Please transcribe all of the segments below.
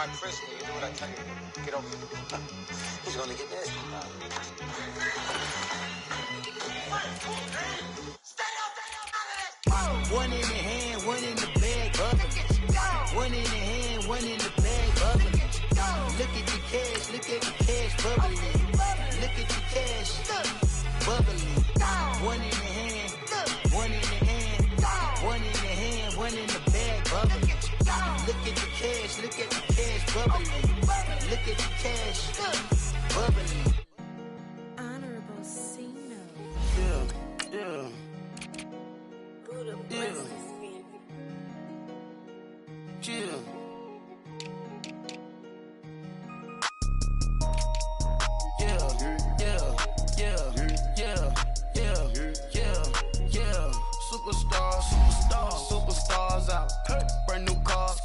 my prison, you do what I tell you to do. Get over here. He's gonna get nasty. One in the hand, one in the bag, bubbling. One in the hand, one in the bag, bubbling. Look at the cash, look at the cash, bubbling. Look at the cash, bubbling. One in the hand, one in the hand, one in the hand, one in the bag, bubbling. Look at the cash, look at the cash, bubbling. Look at the cash, bubbling. Honorable Cino. Yeah, yeah. Yeah. Chill. Superstars out. Brand new cars.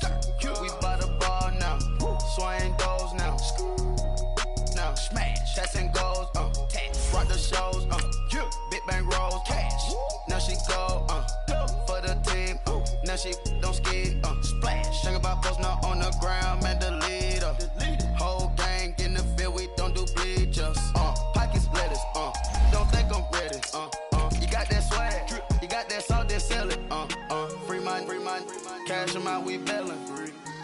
We by the bar now. Swaying doors now. Now smash. Shots and goals. Rock the shows. Big bang rolls. Cash. Now she go. For the team. Now she don't ski. Splash. Think about post now on the ground. Man, the leader. Whole gang in the field. We don't do bleachers. Pockets lettuce. Don't think I'm ready. You got that swag. You got that salt, then sell it. Free mind. Cash 'em out, we bailin'.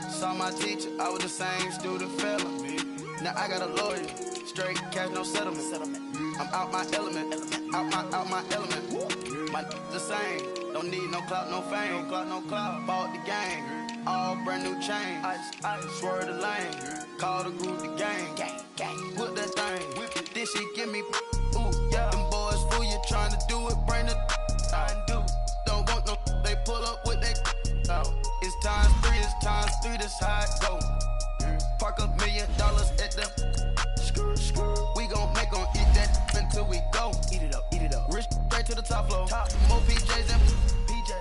Saw my teacher, I was the same student felon. Now I got a lawyer, straight cash, no settlement. I'm out my element, out my element. My the same, don't need no clout, no fame. No clout, bought the game, all brand new chain. Ice, swerve the lane, call the group the gang. Whip that thing, this shit give me, ooh, yeah. Them boys fool you trying to do it, bring the don't want no, they pull up with that. It's times three, this how it go. Park $1 million at the we gon' make 'em eat that until we go. Eat it up. Rich straight to the top floor. More PJs and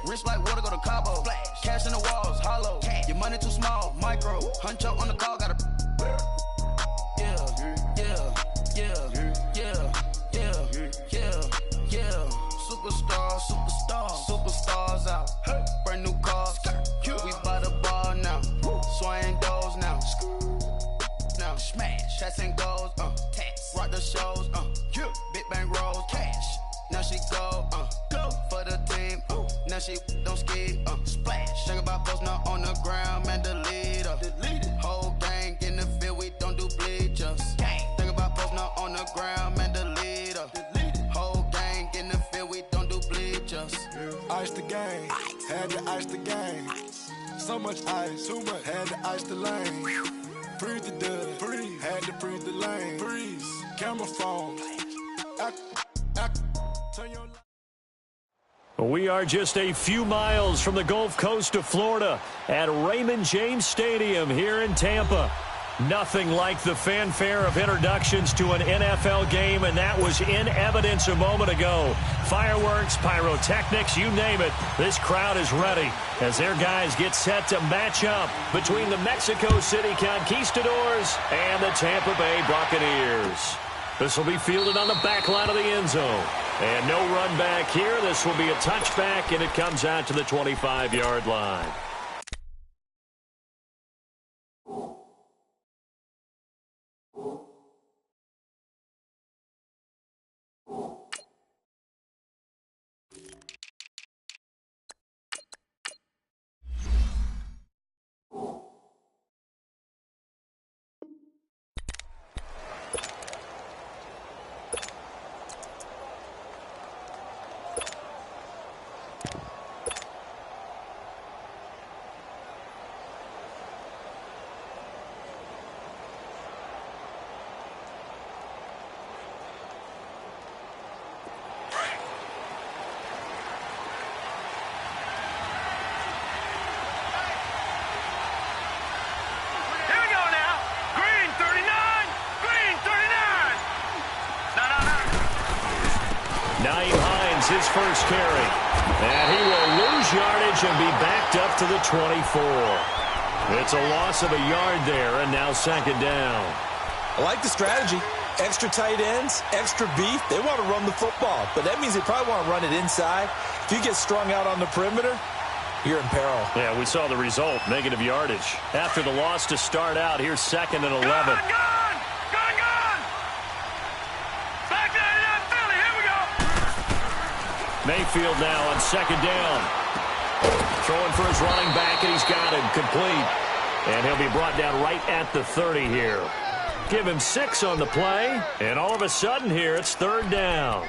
rich like water, go to Cabo. Splash. Cash in the walls, hollow. Your money too small, micro. Hunch up on the call, gotta. Yeah. Superstars out. Brand new cars. We by the bar now. Swaying doors now. Now smash. Shots and goals. Rock the shows. Big bang rolls. Cash. Now she go. For the team. Now she don't ski. Splash. Think about post now on the ground. Man, the leader. Whole gang in the field. We don't do bleachers. Think about post now on the ground. Man, the leader. Whole gang in the field. We don't do bleachers. Ice the game, had to ice the game. So much ice, too much, had to ice the lane. Freeze the dud, freeze, had to freeze the lane. Freeze, camera phone. Turn your. We are just a few miles from the Gulf Coast of Florida at Raymond James Stadium here in Tampa. Nothing like the fanfare of introductions to an NFL game, and that was in evidence a moment ago. Fireworks, pyrotechnics, you name it. This crowd is ready as their guys get set to match up between the Mexico City Conquistadors and the Tampa Bay Buccaneers. This will be fielded on the back line of the end zone. And no run back here. This will be a touchback, and it comes out to the 25-yard line. His first carry. And he will lose yardage and be backed up to the 24. It's a loss of a yard there, and now second down. I like the strategy. Extra tight ends, extra beef. They want to run the football, but that means they probably want to run it inside. If you get strung out on the perimeter, you're in peril. Yeah, we saw the result, negative yardage. After the loss to start out, here's 2nd and 11. Gone! Back there in that Philly, here we go! Mayfield now on 2nd down. Throwing for his running back, and he's got him complete. And he'll be brought down right at the 30 here. Give him 6 on the play, and all of a sudden here, it's 3rd down.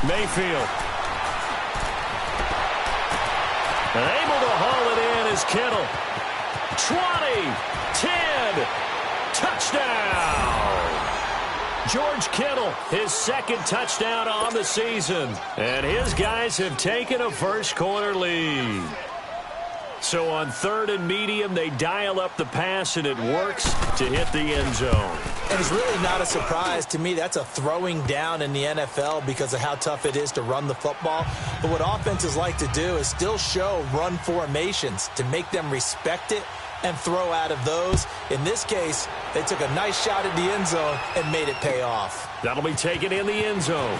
Mayfield. And able to haul it in is Kittle. 20, 10, touchdown! George Kittle, his 2nd touchdown on the season. And his guys have taken a first-quarter lead. So on 3rd and medium, they dial up the pass, and it works to hit the end zone. And it's really not a surprise to me. That's a throwing down in the NFL because of how tough it is to run the football. But what offenses like to do is still show run formations to make them respect it and throw out of those. In this case, they took a nice shot at the end zone and made it pay off. That'll be taken in the end zone.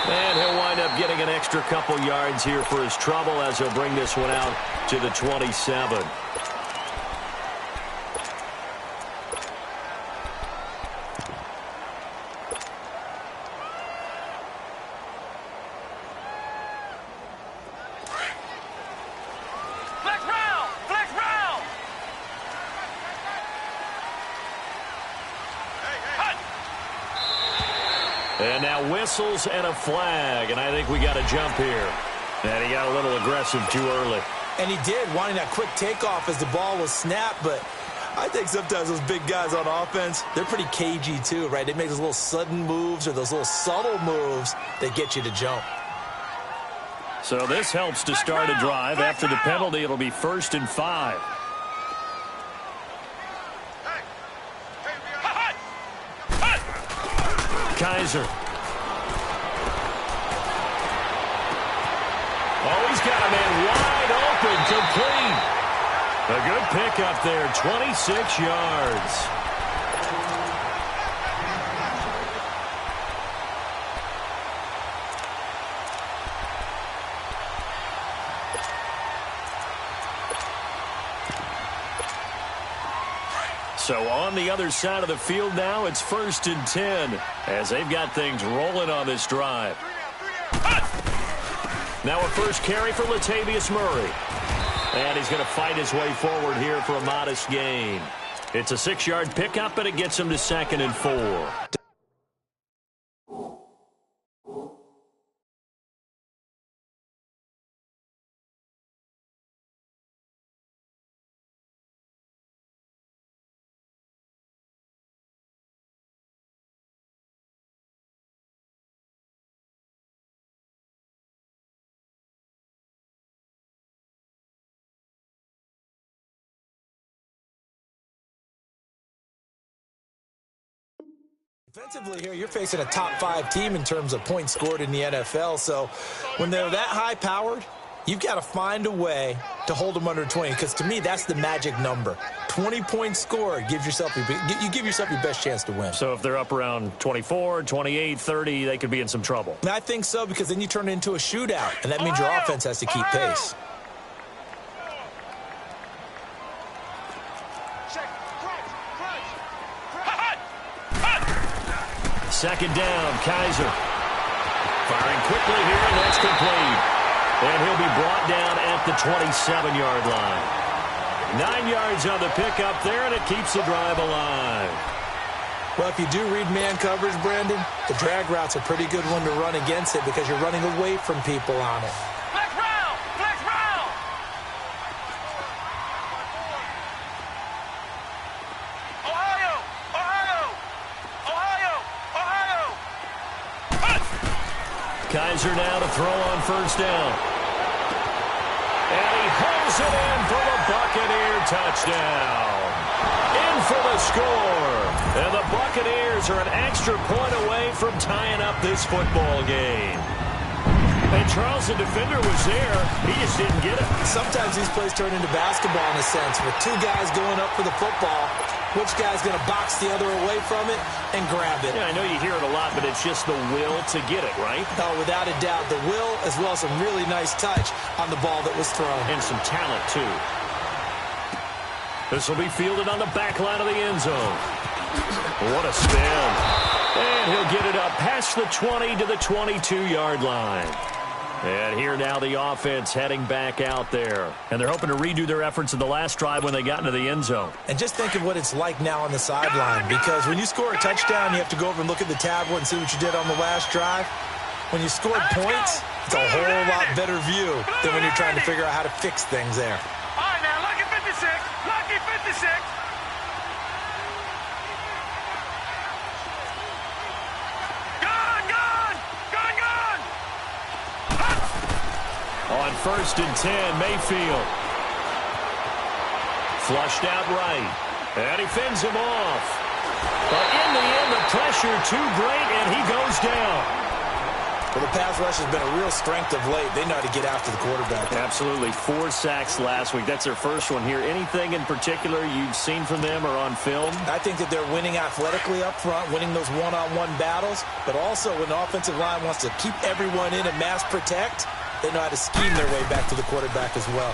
And he'll wind up getting an extra couple yards here for his trouble as he'll bring this one out to the 27. And now whistles and a flag, and I think we got a jump here. And he got a little aggressive too early. And he did, wanting that quick takeoff as the ball was snapped, but I think sometimes those big guys on offense, they're pretty cagey too, right? They make those little sudden moves or those little subtle moves that get you to jump. So this helps to start a drive. After the penalty, it'll be 1st and 5. Kaiser. Oh, he's got a man wide open, complete. A good pickup there, 26 yards. So on the other side of the field now, it's 1st and 10 as they've got things rolling on this drive. Now a first carry for Latavius Murray. And he's going to fight his way forward here for a modest gain. It's a 6-yard pickup, and it gets him to 2nd and 4. Defensively here, you're facing a top 5 team in terms of points scored in the NFL. So when they're that high-powered, you've got to find a way to hold them under 20, because to me, that's the magic number. 20 points scored, you give yourself your best chance to win. So if they're up around 24, 28, 30, they could be in some trouble. And I think so, because then you turn it into a shootout, and that means your offense has to keep pace. Second down, Kaiser. Firing quickly here, and that's complete. And he'll be brought down at the 27-yard line. 9 yards on the pickup there, and it keeps the drive alive. Well, if you do read man coverage, Brandon, the drag route's a pretty good one to run against it because you're running away from people on it. Flex round! Flex round! Ohio! Ohio! Ohio! Ohio! Kaiser now to throw on first down. And he holds drills it in for the Buccaneer touchdown. In for the score. And the Buccaneers are an extra point away from tying up this football game. And Charles, the defender, was there. He just didn't get it. Sometimes these plays turn into basketball in a sense. With two guys going up for the football, which guy's going to box the other away from it and grab it? Yeah, I know you hear it a lot, but it's just the will to get it, right? Oh, without a doubt, the will as well as some really nice touch on the ball that was thrown. And some talent, too. This will be fielded on the back line of the end zone. What a spin. And he'll get it up past the 20 to the 22-yard line. And here now the offense heading back out there. And they're hoping to redo their efforts in the last drive when they got into the end zone. And just think of what it's like now on the sideline. Because when you score a touchdown, you have to go over and look at the tablet and see what you did on the last drive. When you scored points, it's a whole lot better view than when you're trying to figure out how to fix things there. All right, now, lucky 56. Lucky 56. On 1st and 10, Mayfield. Flushed out right. And he fends him off. But in the end, the pressure too great, and he goes down. Well, the pass rush has been a real strength of late. They know how to get after the quarterback. Absolutely. 4 sacks last week. That's their first one here. Anything in particular you've seen from them or on film? I think that they're winning athletically up front, winning those one-on-one battles. But also when the offensive line wants to keep everyone in and mass protect, they know how to scheme their way back to the quarterback as well.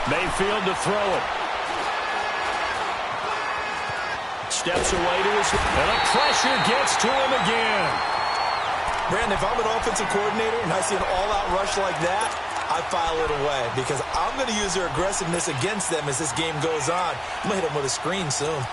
Mayfield to throw it. Steps away to his... And the pressure gets to him again. Brandon, if I'm an offensive coordinator and I see an all-out rush like that, I file it away because I'm going to use their aggressiveness against them as this game goes on. I'm going to hit them with a screen soon.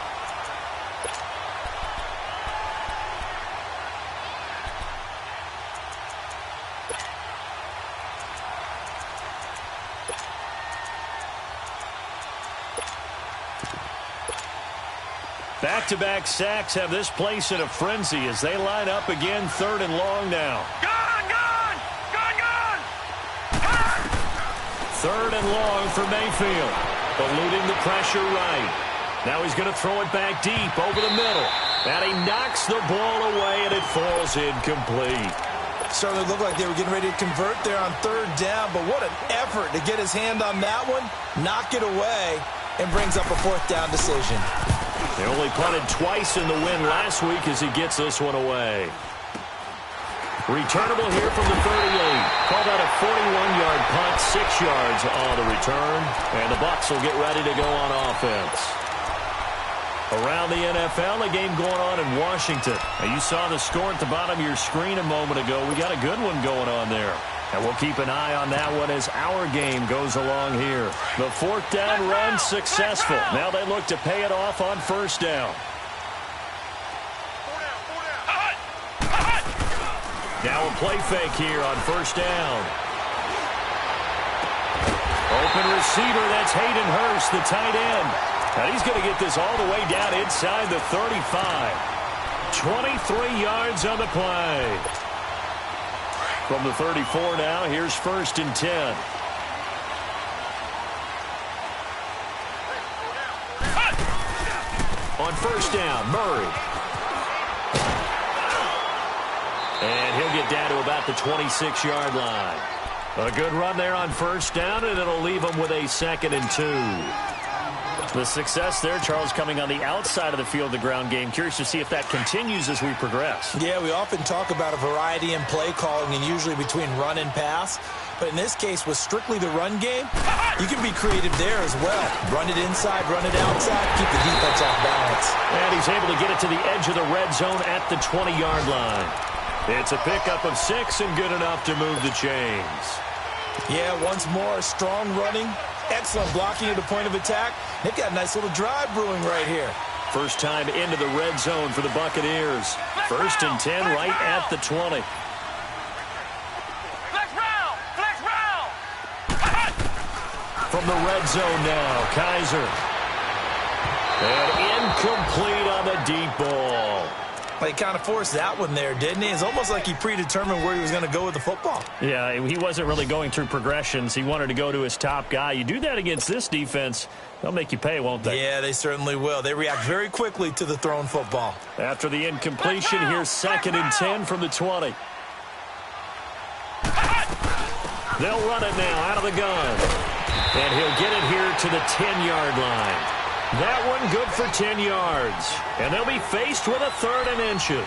Back-to-back sacks have this place in a frenzy as they line up again 3rd and long now. Gone! 3rd and long for Mayfield. Eluding the pressure right. Now he's going to throw it back deep over the middle. And he knocks the ball away, and it falls incomplete. Certainly looked like they were getting ready to convert there on 3rd down, but what an effort to get his hand on that one, knock it away, and brings up a 4th down decision. They only punted twice in the win last week as he gets this one away. Returnable here from the 38. Called out a 41-yard punt, 6 yards on the return. And the Bucs will get ready to go on offense. Around the NFL, a game going on in Washington. Now, you saw the score at the bottom of your screen a moment ago. We got a good one going on there. And we'll keep an eye on that one as our game goes along here. The 4th down run successful. Now they look to pay it off on 1st down. Now a play fake here on 1st down. Open receiver, that's Hayden Hurst, the tight end. And he's going to get this all the way down inside the 35. 23 yards on the play. From the 34 now, here's 1st and 10. On 1st down, Murray. And he'll get down to about the 26-yard line. A good run there on 1st down, and it'll leave him with a 2nd and 2. The success there, Charles, coming on the outside of the field, the ground game. Curious to see if that continues as we progress. Yeah, we often talk about a variety in play calling and usually between run and pass. But in this case, with strictly the run game, you can be creative there as well. Run it inside, run it outside, keep the defense off balance. And he's able to get it to the edge of the red zone at the 20-yard line. It's a pickup of 6 and good enough to move the chains. Yeah, once more, strong running, excellent blocking at the point of attack. They've got a nice little drive brewing right here. First time into the red zone for the Buccaneers. 1st and 10 right at the 20. From the red zone now, Kaiser. And incomplete on the deep ball. Well, he kind of forced that one there, didn't he? It's almost like he predetermined where he was going to go with the football. Yeah, he wasn't really going through progressions. He wanted to go to his top guy. You do that against this defense, they'll make you pay, won't they? Yeah, they certainly will. They react very quickly to the thrown football. After the incompletion, here's 2nd and 10 from the 20. They'll run it now out of the gun. And he'll get it here to the 10-yard line. That one good for 10 yards. And they'll be faced with a 3rd and inches.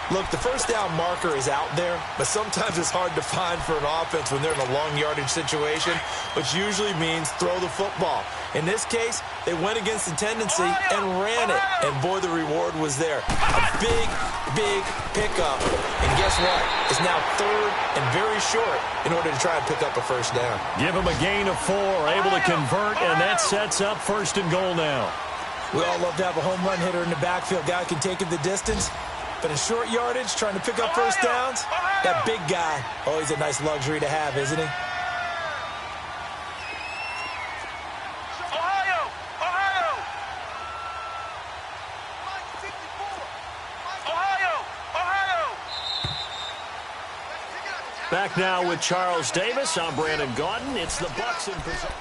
Look, the first down marker is out there, but sometimes it's hard to find for an offense when they're in a long yardage situation, which usually means throw the football. In this case, they went against the tendency and ran it. And boy, the reward was there. A big, big pickup. And guess what? It's now 3rd and very short in order to try and pick up a first down. Give them a gain of 4, able to convert, and that sets up 1st and goal now. We all love to have a home run hitter in the backfield. Guy can take it the distance. But in short yardage, trying to pick up first downs, that big guy, always a nice luxury to have, isn't he? Back now with Charles Davis. I'm Brandon Gaudin. It's the Bucks in possession.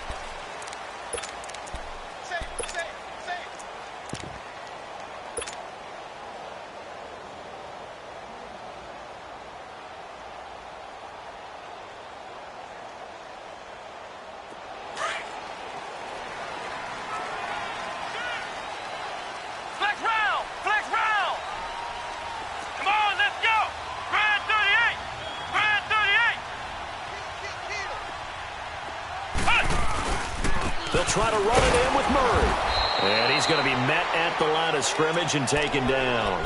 They'll try to run it in with Murray. And he's going to be met at the line of scrimmage and taken down.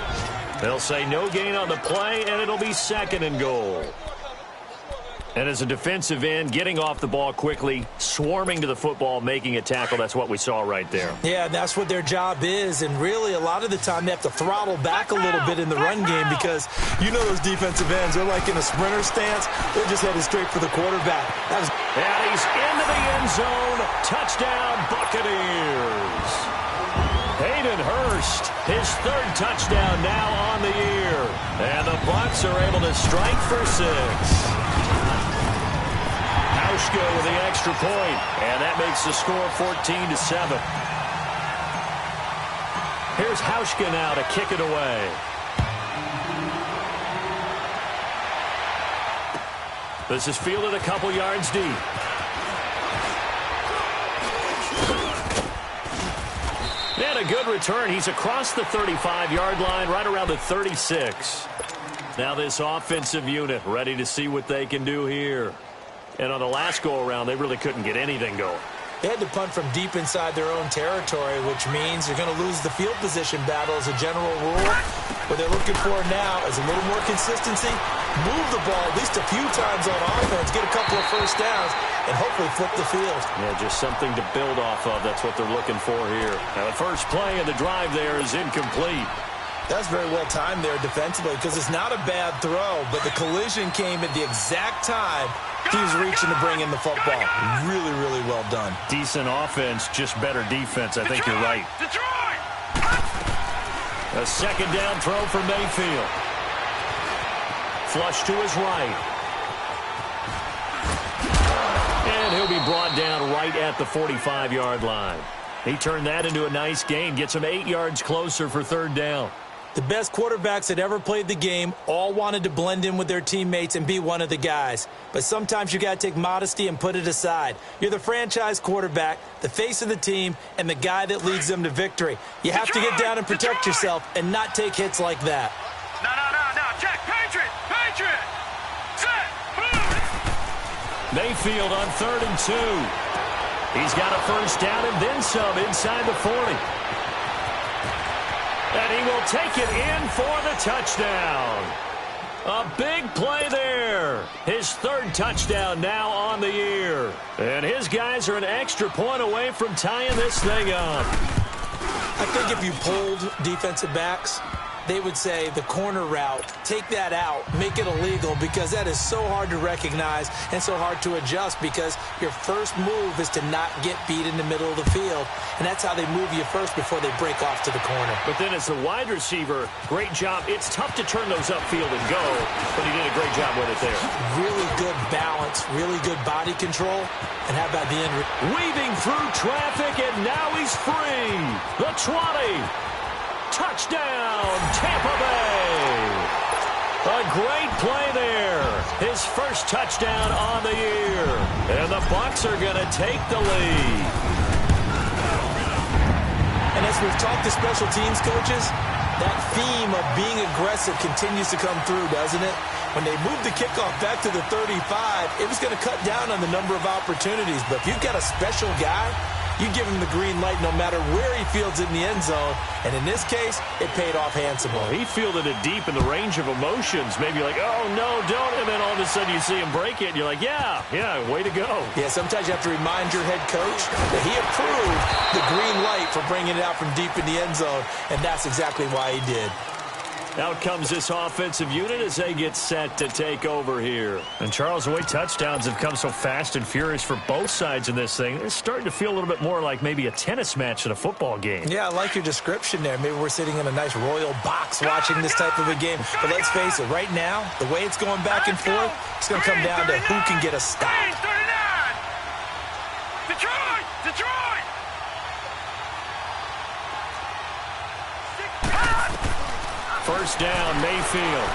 They'll say no gain on the play, and it'll be 2nd and goal. And as a defensive end, getting off the ball quickly, swarming to the football, making a tackle, that's what we saw right there. Yeah, that's what their job is. And really, a lot of the time, they have to throttle back a little bit in the run game because you know those defensive ends, they're like in a sprinter stance. They're just headed straight for the quarterback. And he's into the end zone. Touchdown, Buccaneers. Hayden Hurst, his 3rd touchdown now on the year. And the Bucs are able to strike for 6. Hauschka with the extra point, and that makes the score 14-7. Here's Hauschka now to kick it away. This is fielded a couple yards deep. And a good return. He's across the 35-yard line, right around the 36. Now this offensive unit ready to see what they can do here. And on the last go-around, they really couldn't get anything going. They had to punt from deep inside their own territory, which means you're going to lose the field position battle as a general rule. What they're looking for now is a little more consistency, move the ball at least a few times on offense, get a couple of first downs, and hopefully flip the field. Yeah, just something to build off of. That's what they're looking for here. Now, the first play of the drive there is incomplete. That's very well timed there defensively because it's not a bad throw, but the collision came at the exact time he was reaching to bring in the football. Really, really well done. Decent offense, just better defense. I think you're right. A 2nd down throw for Mayfield. Flush to his right. And he'll be brought down right at the 45-yard line. He turned that into a nice gain, gets him 8 yards closer for 3rd down. The best quarterbacks that ever played the game all wanted to blend in with their teammates and be one of the guys. But sometimes you got to take modesty and put it aside. You're the franchise quarterback, the face of the team, and the guy that leads them to victory. You have to get down and protect yourself and not take hits like that. No. Check. Patriot. Set. Move. Mayfield on 3rd and 2. He's got a first down and then some inside the 40. And he will take it in for the touchdown. A big play there. His 3rd touchdown now on the year. And his guys are an extra point away from tying this thing up. I think if you polled defensive backs, they would say the corner route, take that out, make it illegal, because that is so hard to recognize and so hard to adjust, because your first move is to not get beat in the middle of the field, and that's how they move you first before they break off to the corner. But then as the wide receiver, great job. It's tough to turn those upfield and go, but he did a great job with it there. Really good balance, really good body control, and how about the end? Weaving through traffic, and now he's free. The 20. Touchdown, Tampa Bay. A great play there. His first touchdown on the year. And the Bucs are going to take the lead. And as we've talked to special teams coaches, that theme of being aggressive continues to come through, doesn't it? When they moved the kickoff back to the 35, it was going to cut down on the number of opportunities. But if you've got a special guy, you give him the green light no matter where he fields it in the end zone. And in this case, it paid off handsomely. Well, he fielded it deep in the range of emotions. Maybe like, oh, no, don't. And then all of a sudden you see him break it, and you're like, yeah, way to go. Yeah, sometimes you have to remind your head coach that he approved the green light for bringing it out from deep in the end zone, and that's exactly why he did. Out comes this offensive unit as they get set to take over here. And, Charles, the way touchdowns have come so fast and furious for both sides in this thing, it's starting to feel a little bit more like maybe a tennis match in a football game. Yeah, I like your description there. Maybe we're sitting in a nice royal box watching this type of a game. But let's face it, right now, the way it's going back and forth, it's going to come down to who can get a stop. Detroit! First down, Mayfield.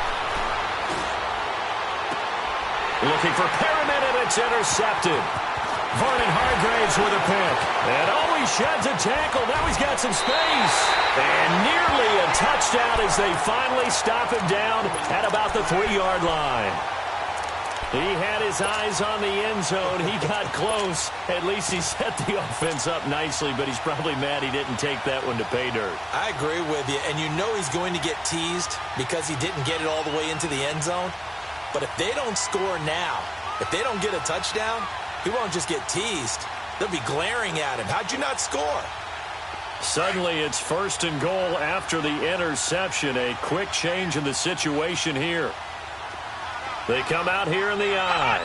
Looking for Perriman, and it's intercepted. Vernon Hargraves with a pick. And he sheds a tackle. Now he's got some space. And nearly a touchdown as they finally stop him down at about the 3-yard line. He had his eyes on the end zone. He got close. At least he set the offense up nicely, but he's probably mad he didn't take that one to pay dirt. I agree with you, and you know he's going to get teased because he didn't get it all the way into the end zone. But if they don't score now, if they don't get a touchdown, he won't just get teased. They'll be glaring at him. How'd you not score? Suddenly it's first and goal after the interception. A quick change in the situation here. They come out here in the eye.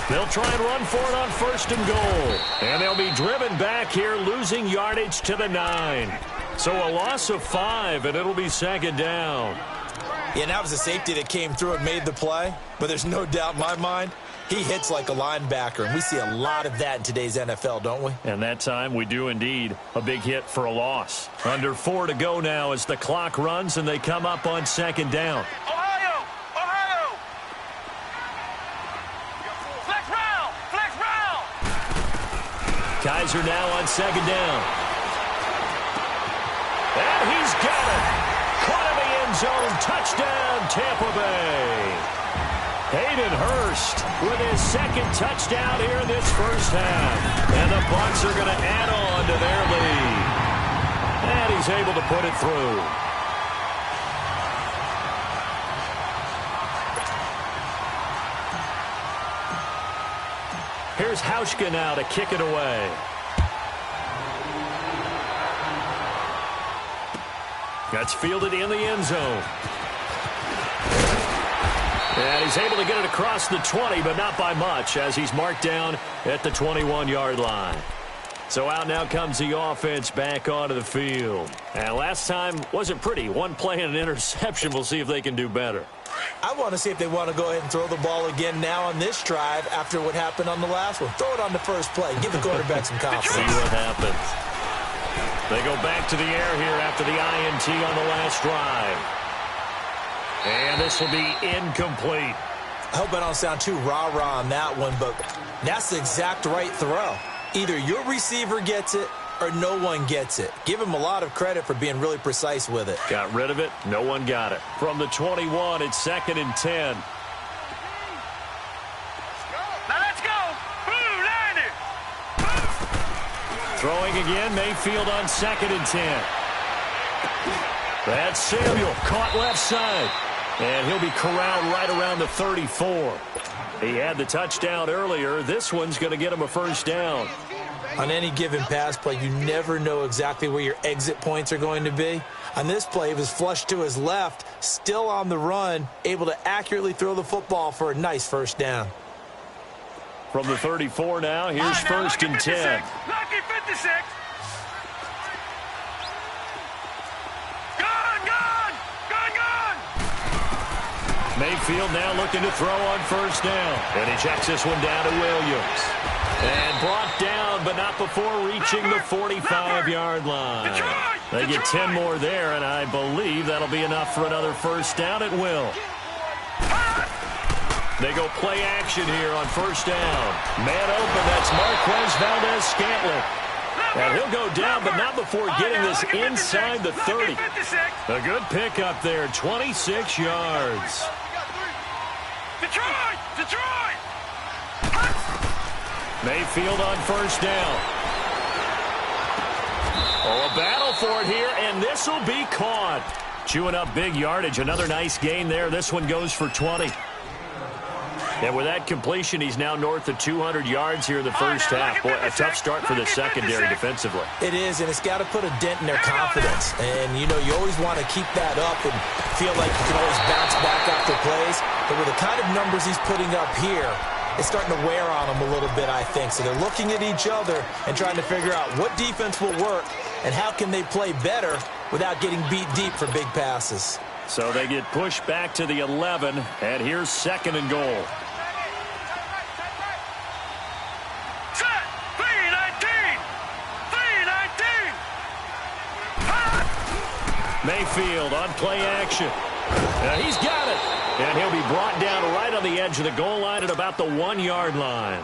They'll try and run for it on first and goal. And they'll be driven back here, losing yardage to the 9. So a loss of 5, and it'll be second down. Yeah, and that was a safety that came through and made the play. But there's no doubt in my mind, he hits like a linebacker. And we see a lot of that in today's NFL, don't we? And that time we do indeed. A big hit for a loss. Under 4 to go now as the clock runs and they come up on second down. Kaiser now on second down. And he's got it. Caught in the end zone. Touchdown, Tampa Bay. Hayden Hurst with his second touchdown here in this first half. And the Bucs are going to add on to their lead. And he's able to put it through. Here's Hauschka now to kick it away. That's fielded in the end zone. And he's able to get it across the 20, but not by much, as he's marked down at the 21-yard line. So out now comes the offense back onto the field. And last time wasn't pretty. One play and an interception. We'll see if they can do better. I want to see if they want to go ahead and throw the ball again now on this drive after what happened on the last one. Throw it on the first play. Give the quarterback some confidence. See what happens. They go back to the air here after the INT on the last drive. And this will be incomplete. I hope I don't sound too rah-rah on that one, but that's the exact right throw. Either your receiver gets it or no one gets it. Give him a lot of credit for being really precise with it. Got rid of it. No one got it. From the 21, it's 2nd and 10. Now let's go. Line it. Throwing again, Mayfield on 2nd and 10. That's Samuel, caught left side. And he'll be corralled right around the 34. He had the touchdown earlier. This one's going to get him a first down. On any given pass play, you never know exactly where your exit points are going to be. On this play, he was flushed to his left, still on the run, able to accurately throw the football for a nice first down. From the 34 now, here's first and 10. Lucky 56. Mayfield now looking to throw on first down. And he checks this one down to Williams. And brought down, but not before reaching the 45-yard line. They get 10 more there, and I believe that'll be enough for another first down at will. They go play action here on first down. Man open, that's Marquez Valdez-Scantling. And he'll go down, but not before getting this inside the 30. A good pickup there, 26 yards. Detroit! Mayfield on first down. Oh, a battle for it here, and this will be caught. Chewing up big yardage. Another nice gain there. This one goes for 20. And with that completion, he's now north of 200 yards here in the first half. Boy, a tough start for the secondary defensively. It is, and it's got to put a dent in their confidence. And, you know, you always want to keep that up and feel like you can always bounce back after plays. But with the kind of numbers he's putting up here, it's starting to wear on them a little bit, I think. So they're looking at each other and trying to figure out what defense will work and how can they play better without getting beat deep for big passes. So they get pushed back to the 11, and here's second and goal. Mayfield on play action. He's got it. And he'll be brought down right on the edge of the goal line at about the 1-yard line.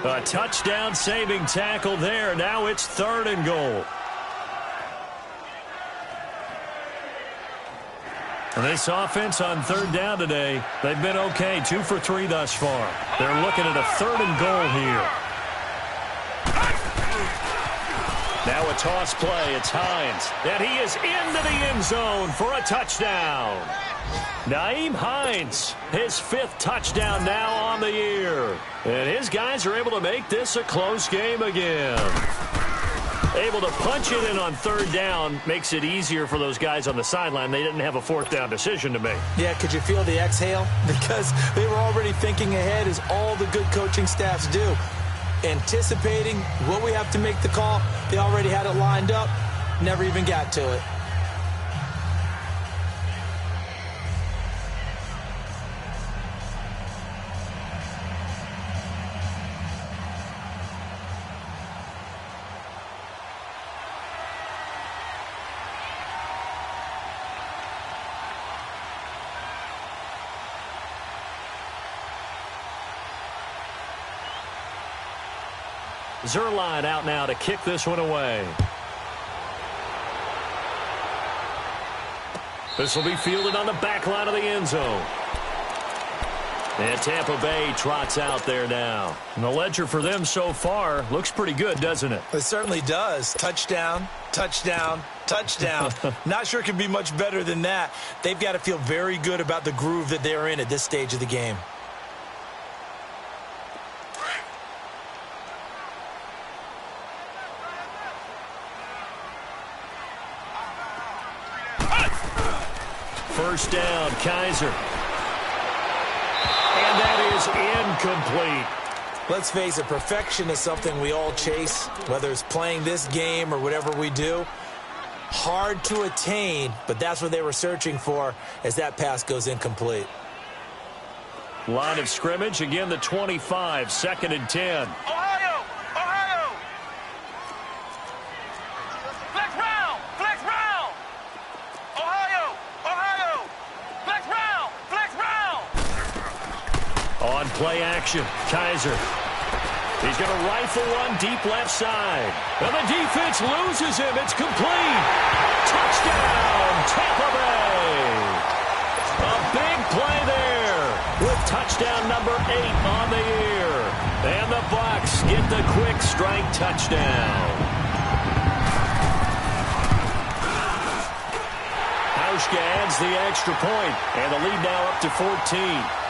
A touchdown-saving tackle there. Now it's third and goal. And this offense on third down today, they've been okay. 2 for 3 thus far. They're looking at a third and goal here. Now a toss play. It's Hines. And he is into the end zone for a touchdown. Nyheim Hines, his 5th touchdown now on the year. And his guys are able to make this a close game again. Able to punch it in on third down makes it easier for those guys on the sideline. They didn't have a 4th down decision to make. Yeah, could you feel the exhale? Because they were already thinking ahead, as all the good coaching staffs do. Anticipating, will we have to make the call? They already had it lined up, never even got to it. Zuerlein out now to kick this one away. This will be fielded on the back line of the end zone. And Tampa Bay trots out there now. And the ledger for them so far looks pretty good, doesn't it? It certainly does. Touchdown, touchdown, touchdown. Not sure it could be much better than that. They've got to feel very good about the groove that they're in at this stage of the game. First down, Kaiser. And that is incomplete. Let's face it, perfection is something we all chase, whether it's playing this game or whatever we do. Hard to attain, but that's what they were searching for as that pass goes incomplete. Line of scrimmage, again the 25, 2nd and 10. On play action, Kaiser. He's going to rifle one deep left side. And the defense loses him. It's complete. Touchdown, Tampa Bay. A big play there with touchdown number 8 on the year. And the Bucs get the quick strike touchdown. Hauschka adds the extra point, and the lead now up to 14.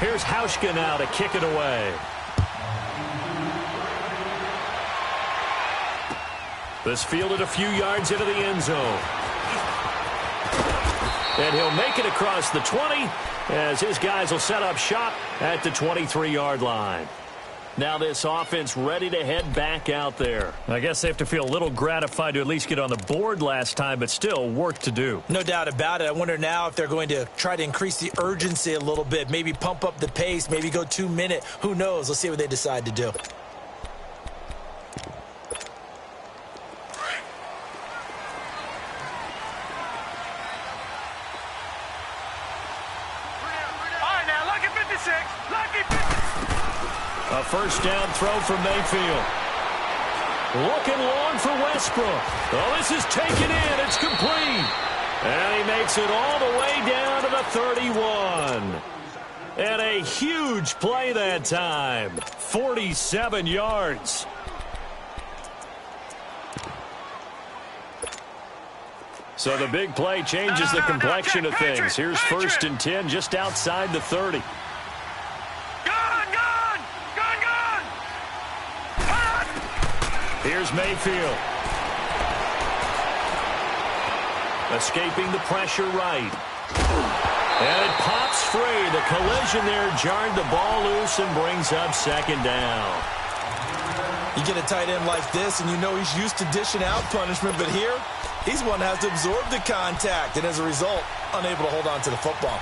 Here's Hauschka now to kick it away. This fielded a few yards into the end zone. And he'll make it across the 20 as his guys will set up shop at the 23-yard line. Now this offense ready to head back out there. I guess they have to feel a little gratified to at least get on the board last time, but still work to do. No doubt about it. I wonder now if they're going to try to increase the urgency a little bit, maybe pump up the pace, maybe go 2-minute. Who knows? Let's see what they decide to do. A first down throw from Mayfield. Looking long for Westbrook. Oh, this is taken in. It's complete. And he makes it all the way down to the 31. And a huge play that time. 47 yards. So the big play changes the complexion of things. Here's first and 10 just outside the 30. Here's Mayfield. Escaping the pressure right. And it pops free. The collision there jarred the ball loose and brings up second down. You get a tight end like this, and you know he's used to dishing out punishment, but here, he's one that has to absorb the contact, and as a result, unable to hold on to the football.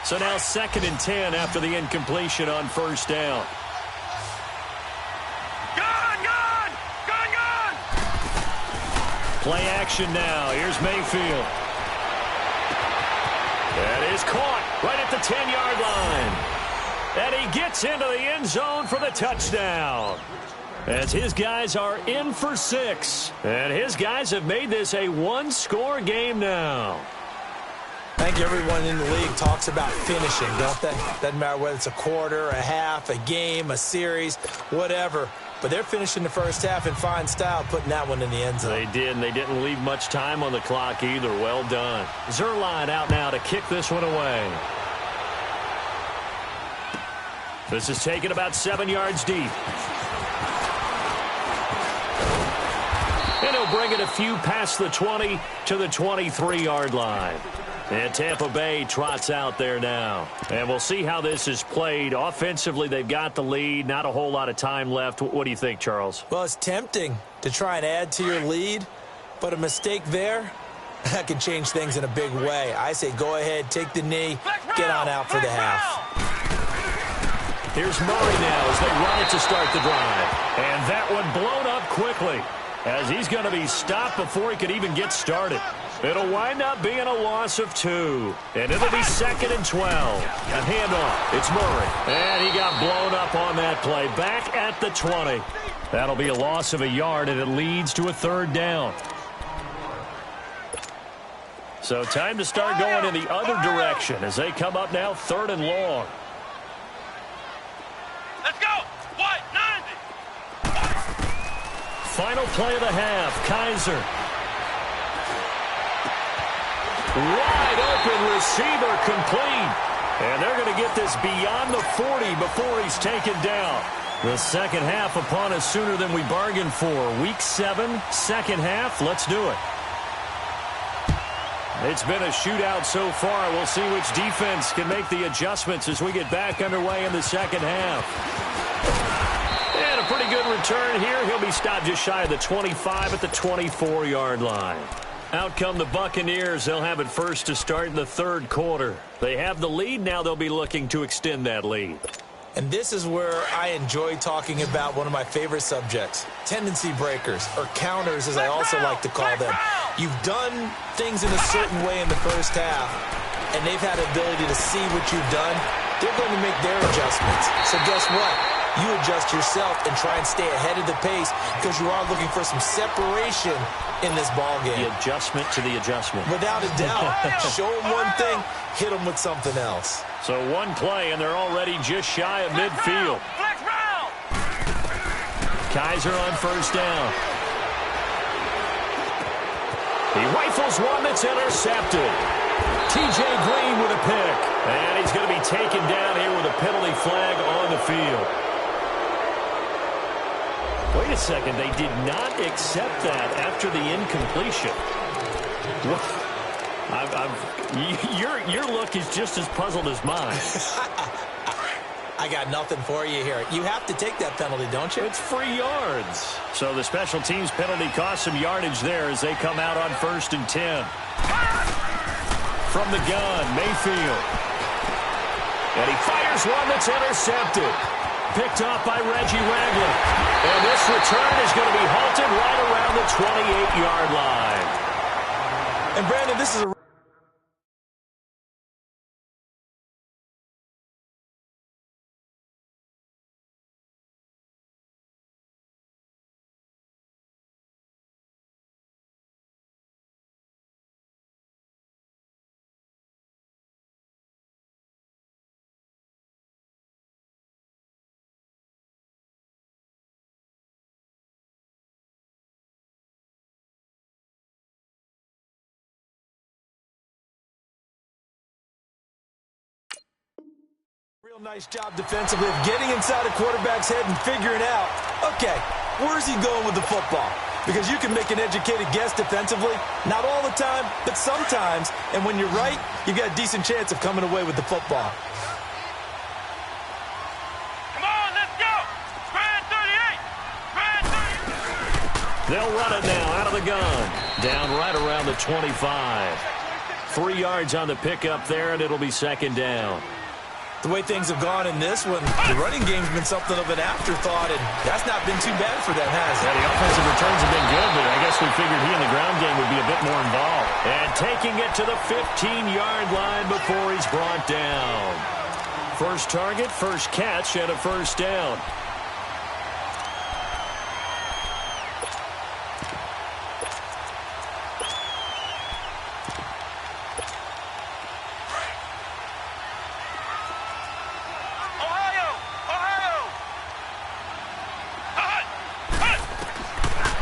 So now second and 10 after the incompletion on first down. Gone! Play action now. Here's Mayfield. That is caught right at the 10-yard line. And he gets into the end zone for the touchdown. As his guys are in for 6. And his guys have made this a one-score game now. I think everyone in the league talks about finishing, don't they? Doesn't matter whether it's a quarter, a half, a game, a series, whatever. But they're finishing the first half in fine style, putting that one in the end zone. They did, and they didn't leave much time on the clock either. Well done. Zuerlein out now to kick this one away. This is taken about 7 yards deep. And he'll bring it a few past the 20 to the 23-yard line. And Tampa Bay trots out there now. And we'll see how this is played. Offensively, they've got the lead. Not a whole lot of time left. What do you think, Charles? Well, it's tempting to try and add to your lead, but a mistake there, that can change things in a big way. I say go ahead, take the knee, get on out for the half. Here's Murray now as they run it to start the drive. And that one blown up quickly as he's going to be stopped before he could even get started. It'll wind up being a loss of 2. And it'll be second and 12. A handoff. It's Murray. And he got blown up on that play. Back at the 20. That'll be a loss of a yard, and it leads to a third down. So time to start going in the other direction as they come up now third and long. Let's go. What? 90. Final play of the half. Kaiser. Wide open receiver complete. And they're going to get this beyond the 40 before he's taken down. The second half upon us sooner than we bargained for. Week 7, second half. Let's do it. It's been a shootout so far. We'll see which defense can make the adjustments as we get back underway in the second half. And a pretty good return here. He'll be stopped just shy of the 25 at the 24-yard line. Out come the Buccaneers. They'll have it first to start in the third quarter. They have the lead. Now they'll be looking to extend that lead. And this is where I enjoy talking about one of my favorite subjects, tendency breakers, or counters as I also like to call them. You've done things in a certain way in the first half, and they've had the ability to see what you've done. They're going to make their adjustments. So guess what? You adjust yourself and try and stay ahead of the pace because you are looking for some separation in this ball game. The adjustment to the adjustment. Without a doubt. Show them one thing, hit them with something else. So one play, and they're already just shy of midfield. Kaiser on first down. He rifles one that's intercepted. T.J. Green with a pick. And he's going to be taken down here with a penalty flag on the field. Wait a second. They did not accept that after the incompletion. Your look is just as puzzled as mine. I got nothing for you here. You have to take that penalty, don't you? It's free yards. So the special teams penalty cost some yardage there as they come out on 1st and 10. From the gun, Mayfield. And he fires one that's intercepted. Picked off by Reggie Ragland. And this return is going to be halted right around the 28-yard line. And Brandon, this is a real nice job defensively of getting inside a quarterback's head and figuring out, okay, where's he going with the football? Because you can make an educated guess defensively, not all the time, but sometimes. And when you're right, you've got a decent chance of coming away with the football. Come on, let's go! Spread 38! Spread 38! They'll run it now out of the gun. Down right around the 25. 3 yards on the pickup there, and it'll be 2nd down. The way things have gone in this one, the running game's been something of an afterthought, and that's not been too bad for them, has it? Yeah, the offensive returns have been good, but I guess we figured he in the ground game would be a bit more involved. And taking it to the 15-yard line before he's brought down. First target, first catch, and a 1st down.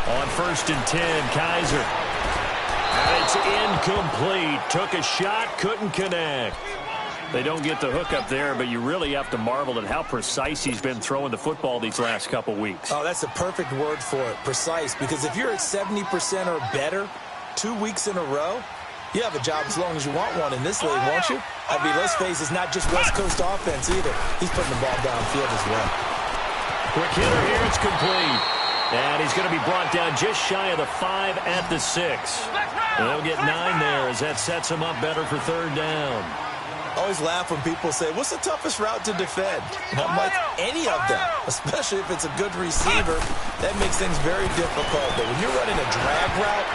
On 1st and 10, Kaiser. And it's incomplete. Took a shot, couldn't connect. They don't get the hook up there, but you really have to marvel at how precise he's been throwing the football these last couple weeks. Oh, that's the perfect word for it, precise. Because if you're at 70% or better 2 weeks in a row, you have a job as long as you want one in this league, won't you? I mean, let's face it, it's not just West Coast offense either. He's putting the ball downfield as well. Quick hitter here, it's complete. And he's going to be brought down just shy of the 5 at the 6. And they'll get 9 there as that sets him up better for 3rd down. I always laugh when people say, what's the toughest route to defend? And I'm like, any of them, especially if it's a good receiver. That makes things very difficult. But when you're running a drag route,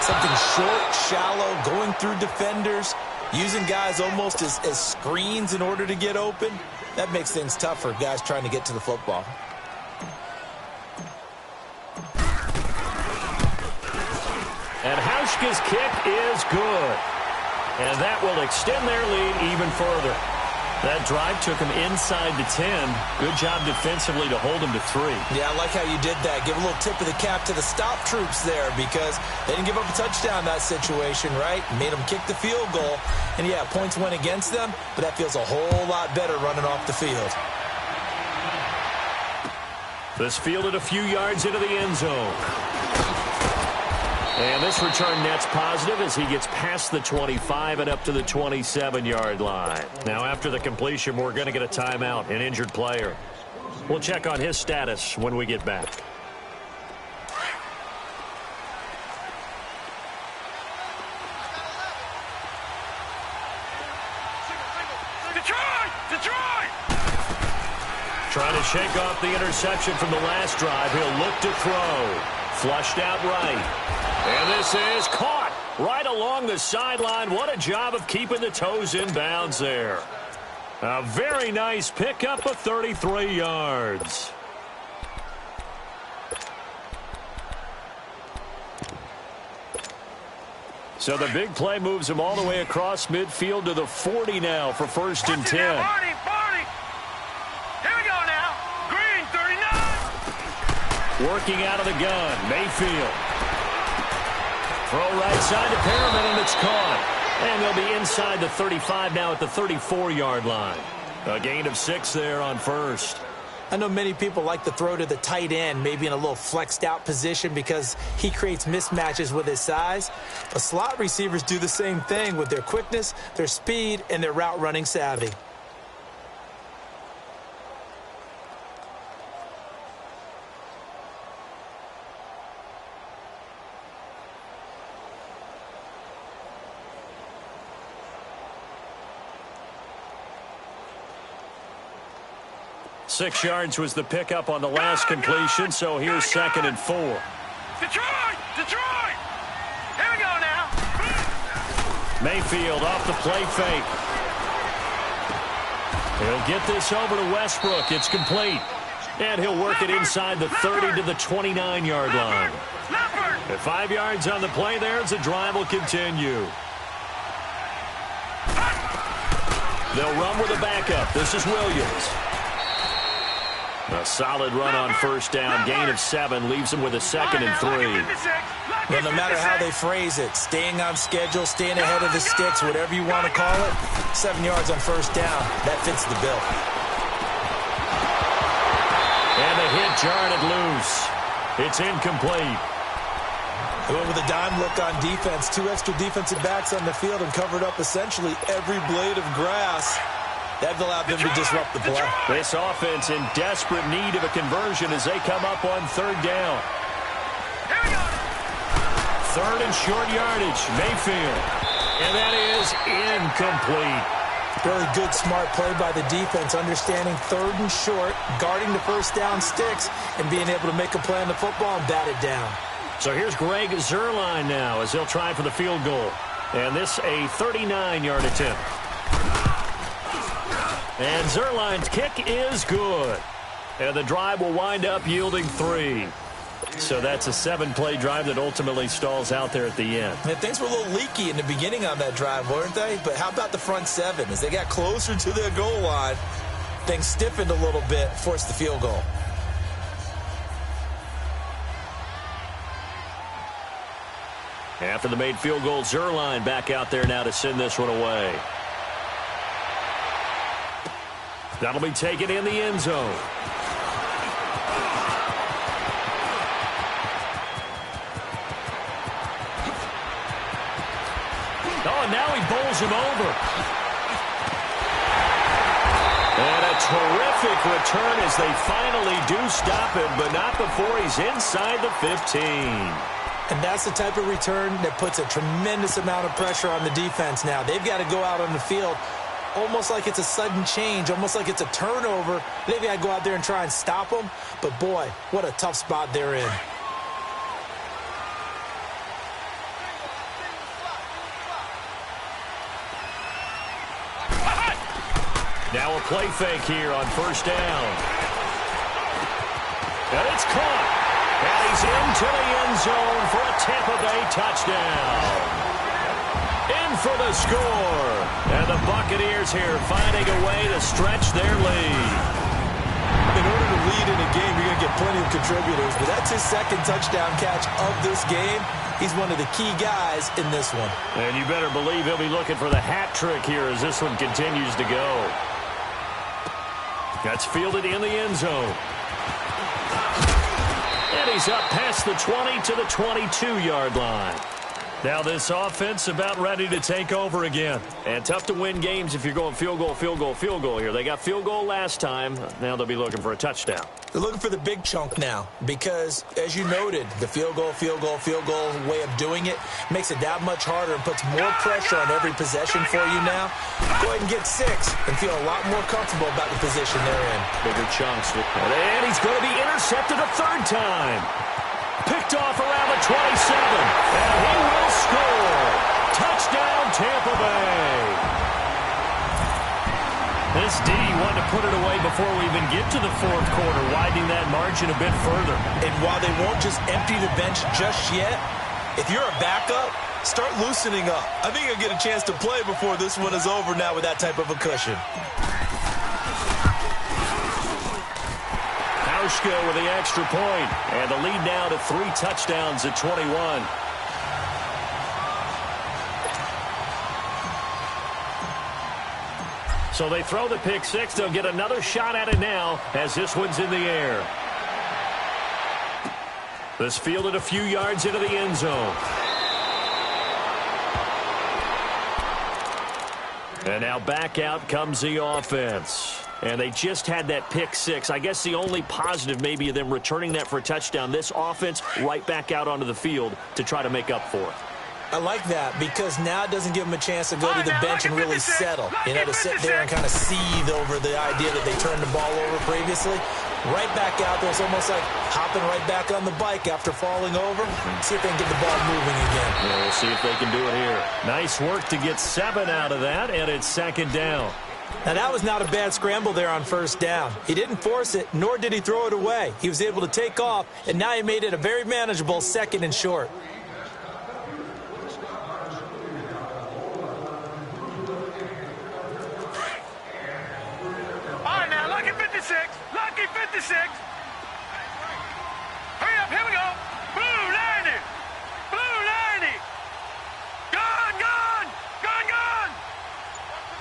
something short, shallow, going through defenders, using guys almost as screens in order to get open, that makes things tough for guys trying to get to the football. And Hauschka's kick is good. And that will extend their lead even further. That drive took him inside the 10. Good job defensively to hold him to 3. Yeah, I like how you did that. Give a little tip of the cap to the stop troops there because they didn't give up a touchdown in that situation, right? Made them kick the field goal. And, yeah, points went against them, but that feels a whole lot better running off the field. This fielded a few yards into the end zone. And this return net's positive as he gets past the 25 and up to the 27-yard line. Now, after the completion, we're going to get a timeout, an injured player. We'll check on his status when we get back. Detroit! Trying to shake off the interception from the last drive. He'll look to throw. Flushed out right. And this is caught right along the sideline. What a job of keeping the toes in bounds there. A very nice pickup of 33 yards. So the big play moves him all the way across midfield to the 40 now for 1st and 10. Barney! Here we go now. Green, 39. Working out of the gun, Mayfield. Throw right side to Perriman, and it's caught. And they'll be inside the 35 now at the 34-yard line. A gain of 6 there on first. I know many people like to throw to the tight end, maybe in a little flexed out position because he creates mismatches with his size. But slot receivers do the same thing with their quickness, their speed, and their route running savvy. Six yards was the pickup on the last completion, so here's 2nd and 4. Detroit! Detroit! Here we go now. Mayfield off the play fake. He'll get this over to Westbrook. It's complete. And he'll work it inside the 30 to the 29-yard line. At 5 yards on the play there as the drive will continue. They'll run with a backup. This is Williams. A solid run on first down. Gain of 7 leaves him with a 2nd and 3. Well, no matter how they phrase it, staying on schedule, staying ahead of the sticks, whatever you want to call it, 7 yards on first down, that fits the bill. And the hit jarred it loose. It's incomplete. They went with a dime look on defense. 2 extra defensive backs on the field and covered up essentially every blade of grass. That allowed them to disrupt the play. This offense in desperate need of a conversion as they come up on 3rd down. 3rd and short yardage. Mayfield. And that is incomplete. Really good, smart play by the defense, understanding 3rd and short, guarding the first down sticks, and being able to make a play on the football and bat it down. So here's Greg Zuerlein now as he'll try for the field goal. And this a 39-yard attempt. And Zuerlein's kick is good. And the drive will wind up yielding 3. So that's a 7-play drive that ultimately stalls out there at the end. And things were a little leaky in the beginning on that drive, weren't they? But how about the front 7? As they got closer to their goal line, things stiffened a little bit, forced the field goal. After the made field goal, Zuerlein back out there now to send this one away. That'll be taken in the end zone. Oh, now he bowls him over. And a terrific return as they finally do stop him, but not before he's inside the 15. And that's the type of return that puts a tremendous amount of pressure on the defense now. They've got to go out on the field almost like it's a sudden change, almost like it's a turnover. They've got to go out there and try and stop them. But, boy, what a tough spot they're in. Now a play fake here on first down. And it's caught. And he's into the end zone for a Tampa Bay touchdown. In for the score. And the Buccaneers here finding a way to stretch their lead. In order to lead in a game, you're going to get plenty of contributors. But that's his 2nd touchdown catch of this game. He's one of the key guys in this one. And you better believe he'll be looking for the hat trick here as this one continues to go. That's fielded in the end zone. And he's up past the 20 to the 22-yard line. Now this offense about ready to take over again. And tough to win games if you're going field goal, field goal, field goal here. They got field goal last time. Now they'll be looking for a touchdown. They're looking for the big chunk now because, as you noted, the field goal way of doing it makes it that much harder and puts more pressure on every possession for you now. Go ahead and get 6 and feel a lot more comfortable about the position they're in. Bigger chunks. And he's going to be intercepted a 3rd time. Picked off around the 27. And he will score. Touchdown, Tampa Bay. This D wanted to put it away before we even get to the 4th quarter, widening that margin a bit further. And while they won't just empty the bench just yet, if you're a backup, start loosening up. I think you'll get a chance to play before this one is over now with that type of a cushion. Hauschka with the extra point, and the lead now to 3 touchdowns at 21. So they throw the pick six. They'll get another shot at it now as this one's in the air. This fielded a few yards into the end zone. And now back out comes the offense. And they just had that pick six. I guess the only positive maybe of them returning that for a touchdown. This offense right back out onto the field to try to make up for it. I like that because now it doesn't give them a chance to go to the bench and really settle. You know, to sit there and kind of seethe over the idea that they turned the ball over previously. Right back out there. It's almost like hopping right back on the bike after falling over. See if they can get the ball moving again. Yeah, we'll see if they can do it here. Nice work to get 7 out of that, and it's second down. Now, that was not a bad scramble there on first down. He didn't force it, nor did he throw it away. He was able to take off, and now he made it a very manageable 2nd and short. All right, now, lucky 56. Lucky 56. Hurry up, here we go. Blue 90. Blue 90. Gone, gone. Gone, gone.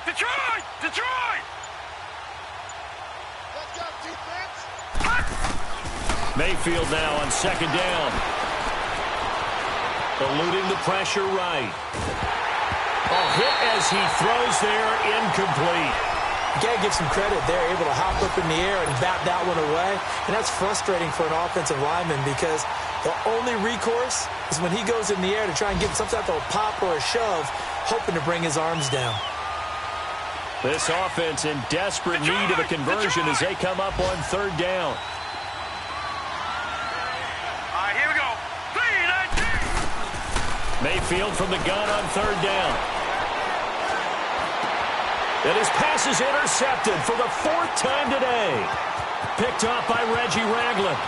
Detroit. Detroit. Let's go, defense. Mayfield now on second down. Eluding the pressure right. A hit as he throws there, incomplete. You got to give some credit there, able to hop up in the air and bat that one away. And that's frustrating for an offensive lineman because the only recourse is when he goes in the air to try and get some type of a pop or a shove, hoping to bring his arms down. This offense in desperate need of a conversion as they come up on third down. All right, here we go. 3-19. Mayfield from the gun on third down. And his pass is intercepted for the 4th time today. Picked off by Reggie Ragland.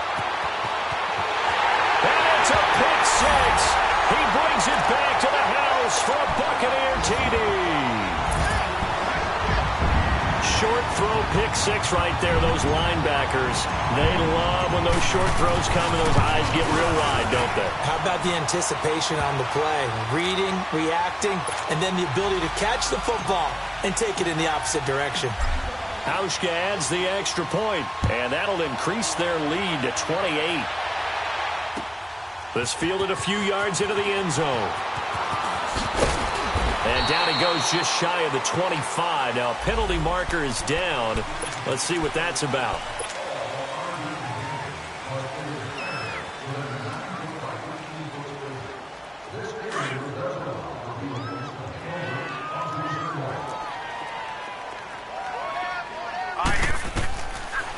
And it's a pick six. He brings it back to the house for a Buccaneer TD. Short throw pick six right there, those linebackers. They love when those short throws come and those eyes get real wide, don't they? How about the anticipation on the play? Reading, reacting, and then the ability to catch the football and take it in the opposite direction. Hauschka adds the extra point, and that'll increase their lead to 28. This fielded a few yards into the end zone. And down he goes just shy of the 25. Now a penalty marker is down. Let's see what that's about.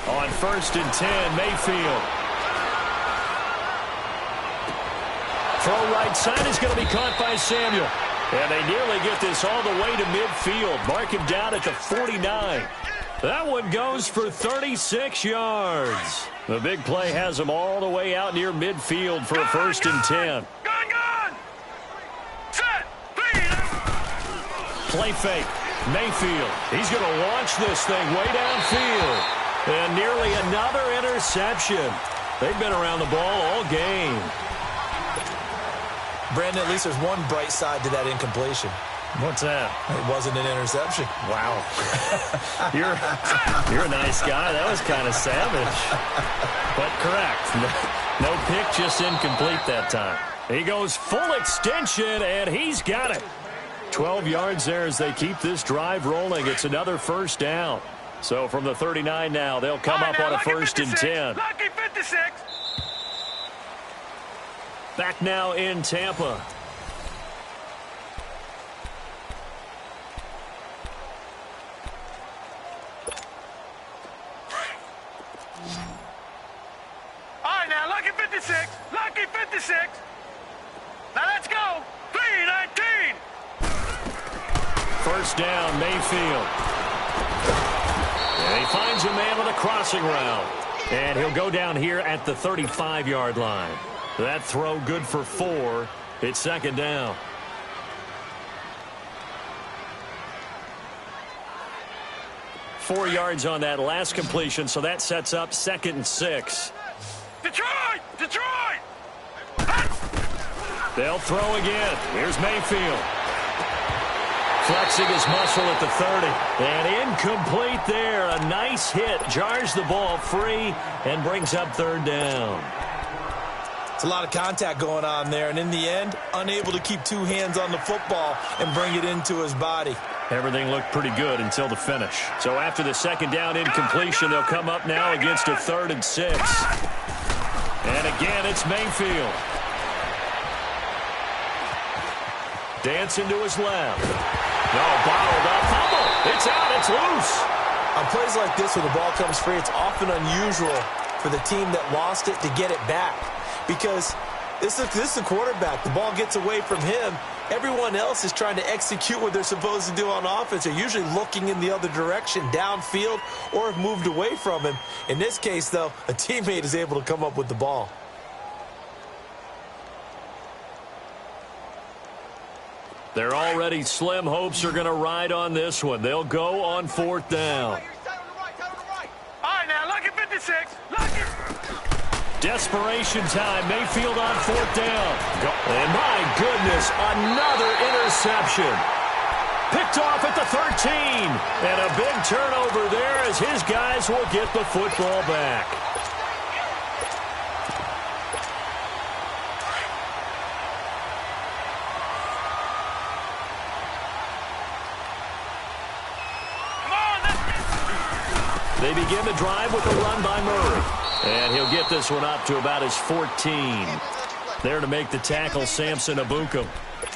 On 1st and 10, Mayfield. Throw right side is going to be caught by Samuel. And they nearly get this all the way to midfield. Mark him down at the 49. That one goes for 36 yards. The big play has them all the way out near midfield for a 1st and 10. Gone. Set. 3. Play fake. Mayfield. He's going to launch this thing way downfield. And nearly another interception. They've been around the ball all game. Brandon, at least there's one bright side to that incompletion. What's that? It wasn't an interception. Wow. You're a nice guy. That was kind of savage. But correct. No pick, just incomplete that time. He goes full extension, and he's got it. 12 yards there as they keep this drive rolling. It's another 1st down. So from the 39 now, they'll come up on a 1st and 10. Lucky 56. Back now in Tampa. All right, now, lucky 56. Lucky 56. Now, let's go. 3-19. 1st down, Mayfield. And he finds a man with a crossing route. And he'll go down here at the 35-yard line. That throw good for 4. It's 2nd down. Four yards on that last completion, so that sets up 2nd and 6. Detroit! Detroit! They'll throw again. Here's Mayfield. Flexing his muscle at the 30. And incomplete there. A nice hit. Jars the ball free and brings up third down. It's a lot of contact going on there. And in the end, unable to keep two hands on the football and bring it into his body. Everything looked pretty good until the finish. So after the second down incompletion, they'll come up now against a 3rd and 6. And again, it's Mayfield. Dancing to his left. No, bottled up. Fumble. It's out. It's loose. On plays like this, when the ball comes free, it's often unusual for the team that lost it to get it back. Because this is the quarterback. The ball gets away from him. Everyone else is trying to execute what they're supposed to do on offense. They're usually looking in the other direction, downfield, or have moved away from him. In this case, though, a teammate is able to come up with the ball. Their already slim hopes are going to ride on this one. They'll go on 4th down. All right, now, look at 56. Look at... Desperation time. Mayfield on 4th down. And my goodness, another interception. Picked off at the 13. And a big turnover there as his guys will get the football back. They begin the drive with a run by Murray. And he'll get this one up to about his 14. There to make the tackle, Samson Abukum.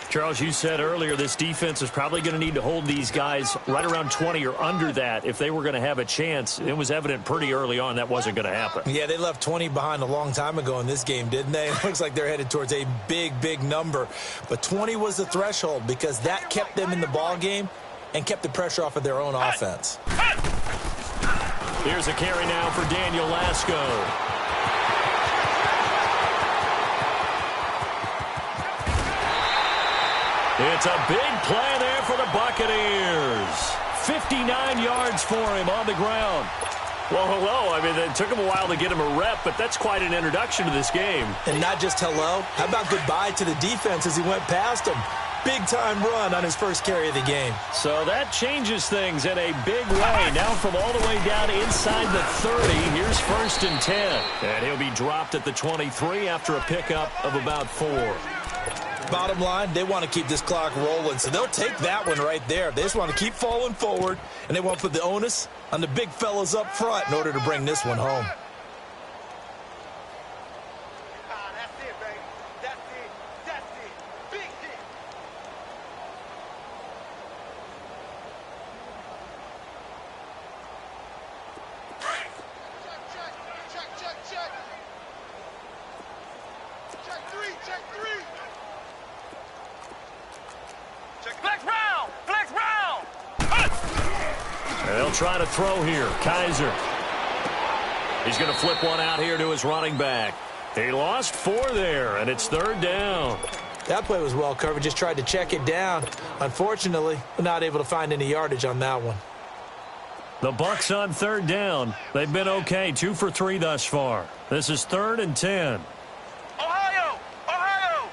Charles, you said earlier this defense is probably going to need to hold these guys right around 20 or under that if they were going to have a chance. It was evident pretty early on that wasn't going to happen. Yeah, they left 20 behind a long time ago in this game, didn't they? It looks like they're headed towards a big, big number. But 20 was the threshold because that kept them in the ball game and kept the pressure off of their own offense. Here's a carry now for Daniel Lasco. It's a big play there for the Buccaneers. 59 yards for him on the ground. Well, hello. I mean, it took him a while to get him a rep, but that's quite an introduction to this game. And not just hello. How about goodbye to the defense as he went past him? Big-time run on his first carry of the game. So that changes things in a big way. Now from all the way down inside the 30, here's 1st and 10. And he'll be dropped at the 23 after a pickup of about 4. Bottom line, they want to keep this clock rolling, so they'll take that one right there. They just want to keep falling forward, and they want to put the onus on the big fellas up front in order to bring this one home. They'll try to throw here. Kaiser. He's going to flip one out here to his running back. He lost 4 there, and it's 3rd down. That play was well covered. Just tried to check it down. Unfortunately, not able to find any yardage on that one. The Bucs on 3rd down. They've been okay. 2 for 3 thus far. This is 3rd and 10. Ohio! Ohio!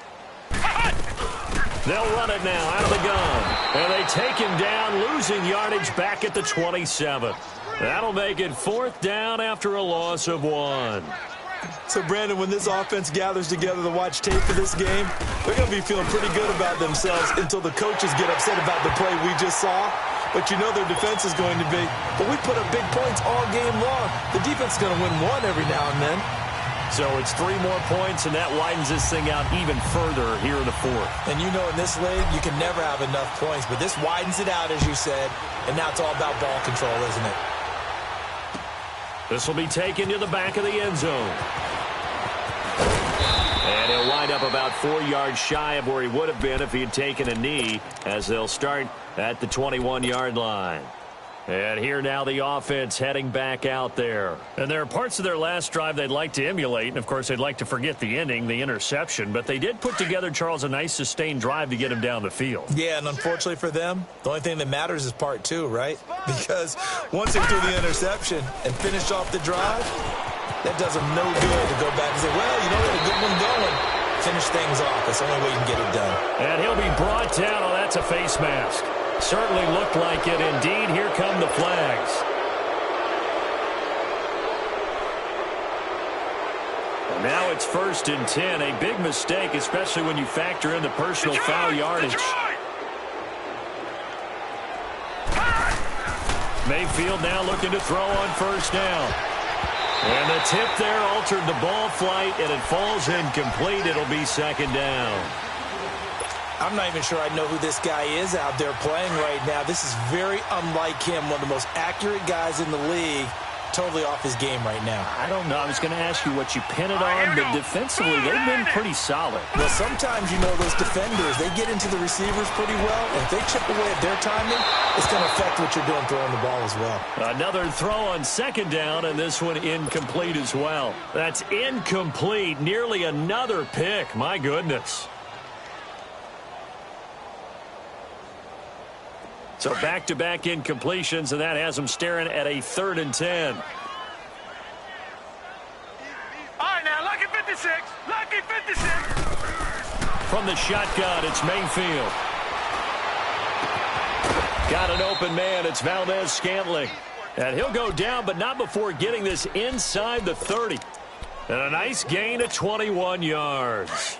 They'll run it now out of the gun. And they take him down, losing yardage back at the 27. That'll make it 4th down after a loss of 1. So, Brandon, when this offense gathers together to watch tape for this game, they're going to be feeling pretty good about themselves until the coaches get upset about the play we just saw. But you know their defense is going to be, but we put up big points all game long. The defense is going to win one every now and then. So it's 3 more points, and that widens this thing out even further here in the 4th. And you know in this league, you can never have enough points, but this widens it out, as you said, and now it's all about ball control, isn't it? This will be taken to the back of the end zone. And he'll wind up about 4 yards shy of where he would have been if he had taken a knee, as they'll start at the 21-yard line. And here now the offense heading back out there. And there are parts of their last drive they'd like to emulate. And, of course, they'd like to forget the ending, the interception. But they did put together, Charles, a nice sustained drive to get him down the field. Yeah, and unfortunately for them, the only thing that matters is part 2, right? Because once they threw the interception and finished off the drive, that does them no good to go back and say, well, you know, we had a good one going. Finish things off. That's the only way you can get it done. And he'll be brought down. Oh, that's a face mask. Certainly looked like it. Indeed, here come the flags. And now it's 1st and 10. A big mistake, especially when you factor in the personal foul yardage. Mayfield now looking to throw on 1st down. And the tip there altered the ball flight, and it falls incomplete. It'll be 2nd down. I'm not even sure I know who this guy is out there playing right now. This is very unlike him, one of the most accurate guys in the league. Totally off his game right now. I don't know. I was going to ask you what you pin it on, but defensively, they've been pretty solid. Well, sometimes, you know, those defenders, they get into the receivers pretty well, and if they chip away at their timing, it's going to affect what you're doing throwing the ball as well. Another throw on 2nd down, and this one incomplete as well. That's incomplete. Nearly another pick. My goodness. So back-to-back incompletions, and that has them staring at a 3rd and 10. All right, now, lucky 56. Lucky 56. From the shotgun, it's Mayfield. Got an open man. It's Valdez-Scantling. And he'll go down, but not before getting this inside the 30. And a nice gain of 21 yards.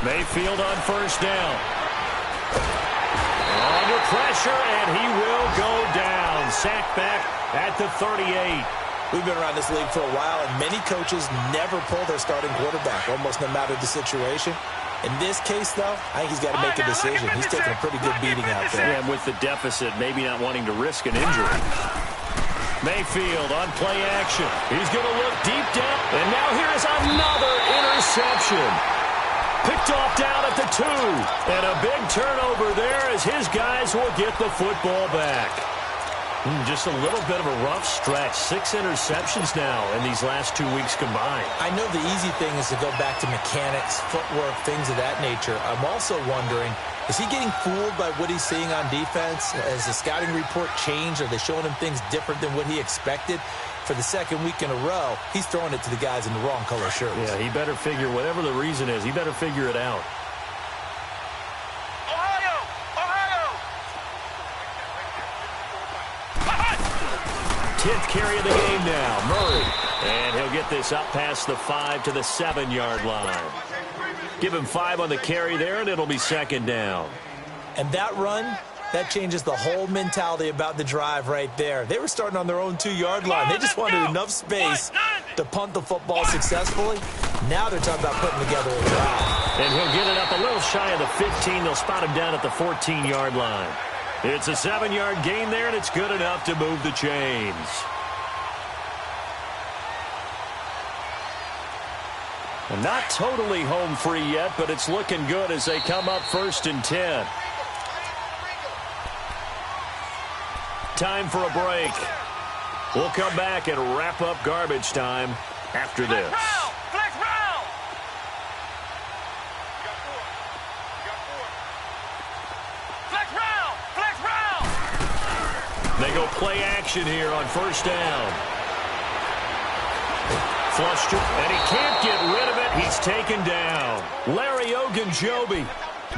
Mayfield on 1st down. Under pressure, and he will go down. Sacked back at the 38. We've been around this league for a while, and many coaches never pull their starting quarterback, almost no matter the situation. In this case, though, I think he's got to make a decision. He's taking a pretty good beating out there. Yeah, and with the deficit, maybe not wanting to risk an injury. Mayfield on play action. He's going to look deep down, and now here is another interception. Picked off down at the 2. And a big turnover there as his guys will get the football back. Just a little bit of a rough stretch. 6 interceptions now in these last 2 weeks combined. I know the easy thing is to go back to mechanics, footwork, things of that nature. I'm also wondering, is he getting fooled by what he's seeing on defense? Has the scouting report changed? Are they showing him things different than what he expected? For the 2nd week in a row, he's throwing it to the guys in the wrong color shirts. Yeah, he better figure, whatever the reason is, he better figure it out. Ohio! Ohio! 10th carry of the game now, Murray. And he'll get this up past the 5 to the 7-yard line. Give him 5 on the carry there, and it'll be 2nd down. And that run, that changes the whole mentality about the drive right there. They were starting on their own 2-yard line. They just wanted enough space to punt the football successfully. Now they're talking about putting together a drive. And he'll get it up a little shy of the 15. They'll spot him down at the 14-yard line. It's a 7-yard gain there, and it's good enough to move the chains. And not totally home free yet, but it's looking good as they come up 1st and 10. Time for a break. We'll come back and wrap up garbage time after this. Flex round! Flex round! Flex round! They go play action here on 1st down. Flushed it, and he can't get rid of it. He's taken down. Larry Ogunjobi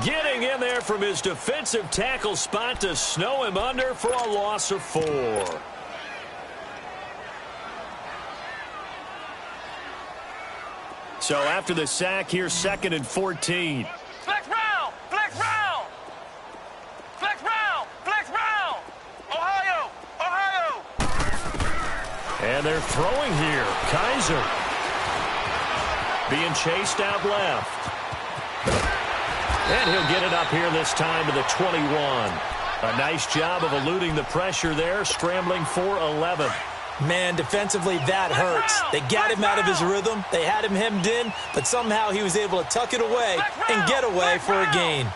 getting in there from his defensive tackle spot to snow him under for a loss of 4. So after the sack, here's 2nd and 14. Flex round! Flex round! Flex round! Flex round! Ohio! Ohio! And they're throwing here. Kaiser being chased out left. And he'll get it up here this time to the 21. A nice job of eluding the pressure there, scrambling for 11. Man, defensively, that hurts. They got him out of his rhythm. They had him hemmed in, but somehow he was able to tuck it away and get away for a gain.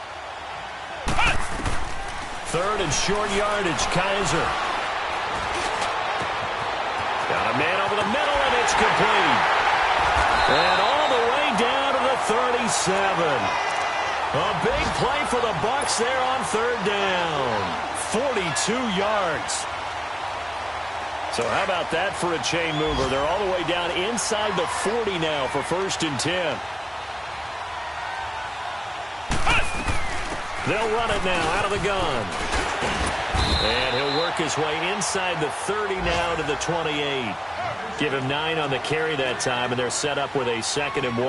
3rd and short yardage, Kaiser. Got a man over the middle, and it's complete. And all the way down to the 37. A big play for the Bucs there on 3rd down. 42 yards. So how about that for a chain mover? They're all the way down inside the 40 now for 1st and 10. They'll run it now out of the gun. And he'll work his way inside the 30 now to the 28. Give him 9 on the carry that time, and they're set up with a 2nd and 1.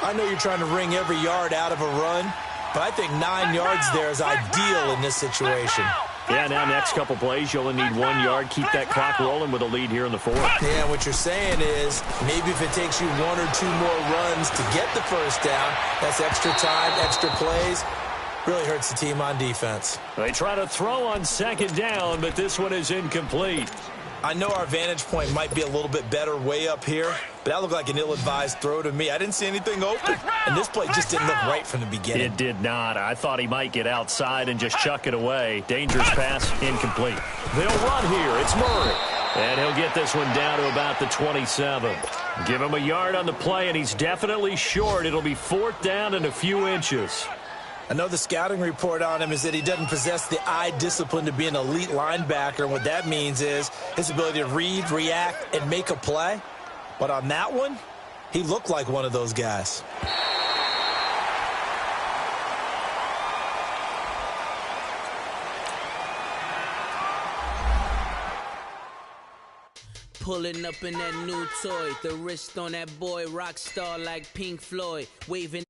I know you're trying to wring every yard out of a run, but I think 9 yards there is ideal in this situation. Yeah, now next couple plays, you only need 1 yard. Keep that clock rolling with a lead here in the 4th. Yeah, what you're saying is maybe if it takes you 1 or 2 more runs to get the 1st down, that's extra time, extra plays. Really hurts the team on defense. They try to throw on 2nd down, but this one is incomplete. I know our vantage point might be a little bit better way up here, but that looked like an ill-advised throw to me. I didn't see anything open, and this play just didn't look right from the beginning. It did not. I thought he might get outside and just chuck it away. Dangerous pass, incomplete. They'll run here. It's Murray. And he'll get this one down to about the 27. Give him a yard on the play, and he's definitely short. It'll be 4th down and a few inches. I know the scouting report on him is that he doesn't possess the eye discipline to be an elite linebacker. And what that means is his ability to read, react, and make a play. But on that one, he looked like one of those guys. Pulling up in that new toy, the wrist on that boy, rock star like Pink Floyd, waving.